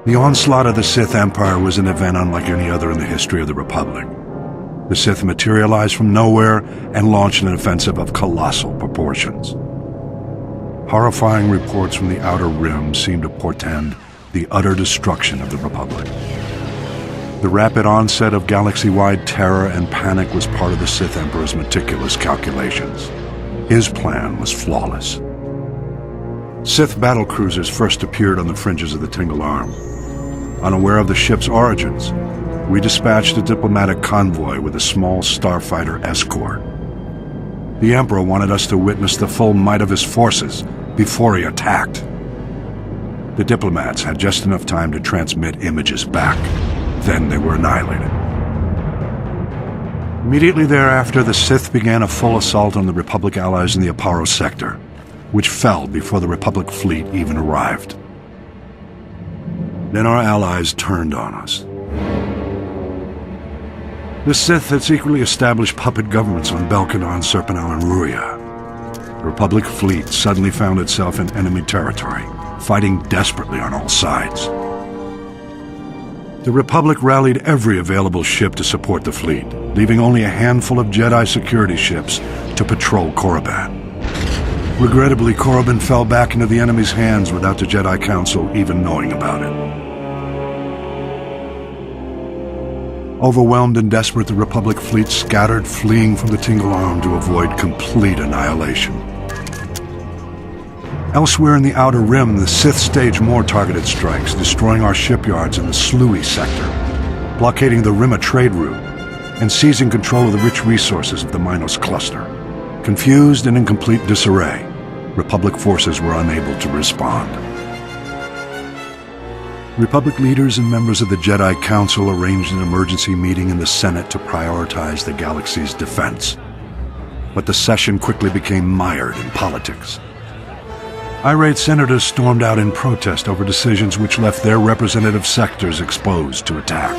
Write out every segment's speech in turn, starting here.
The onslaught of the Sith Empire was an event unlike any other in the history of the Republic. The Sith materialized from nowhere and launched an offensive of colossal proportions. Horrifying reports from the Outer Rim seemed to portend the utter destruction of the Republic. The rapid onset of galaxy-wide terror and panic was part of the Sith Emperor's meticulous calculations. His plan was flawless. Sith battlecruisers first appeared on the fringes of the Tingle Arm. Unaware of the ship's origins, we dispatched a diplomatic convoy with a small starfighter escort. The Emperor wanted us to witness the full might of his forces before he attacked. The diplomats had just enough time to transmit images back. Then they were annihilated. Immediately thereafter, the Sith began a full assault on the Republic allies in the Aparo sector, which fell before the Republic fleet even arrived. Then our allies turned on us. The Sith had secretly established puppet governments on Belkadon, Serpenau, and Ruria. The Republic fleet suddenly found itself in enemy territory, fighting desperately on all sides. The Republic rallied every available ship to support the fleet, leaving only a handful of Jedi security ships to patrol Korriban. Regrettably, Korriban fell back into the enemy's hands without the Jedi Council even knowing about it. Overwhelmed and desperate, the Republic fleet scattered, fleeing from the Tingle Arm to avoid complete annihilation. Elsewhere in the Outer Rim, the Sith staged more targeted strikes, destroying our shipyards in the Sluy sector, blockading the Rimma trade route, and seizing control of the rich resources of the Minos cluster. Confused and in complete disarray, Republic forces were unable to respond. Republic leaders and members of the Jedi Council arranged an emergency meeting in the Senate to prioritize the galaxy's defense. But the session quickly became mired in politics. Irate senators stormed out in protest over decisions which left their representative sectors exposed to attack.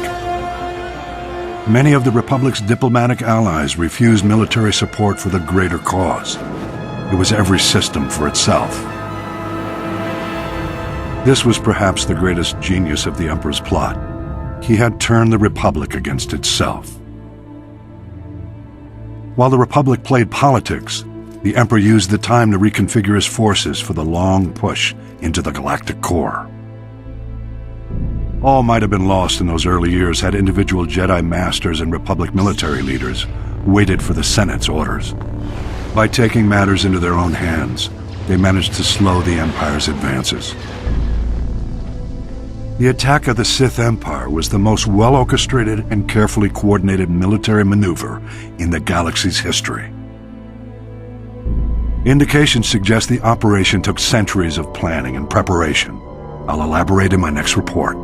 Many of the Republic's diplomatic allies refused military support for the greater cause. It was every system for itself. This was perhaps the greatest genius of the Emperor's plot. He had turned the Republic against itself. While the Republic played politics, the Emperor used the time to reconfigure his forces for the long push into the galactic core. All might have been lost in those early years had individual Jedi Masters and Republic military leaders waited for the Senate's orders. By taking matters into their own hands, they managed to slow the Empire's advances. The attack of the Sith Empire was the most well-orchestrated and carefully coordinated military maneuver in the galaxy's history. Indications suggest the operation took centuries of planning and preparation. I'll elaborate in my next report.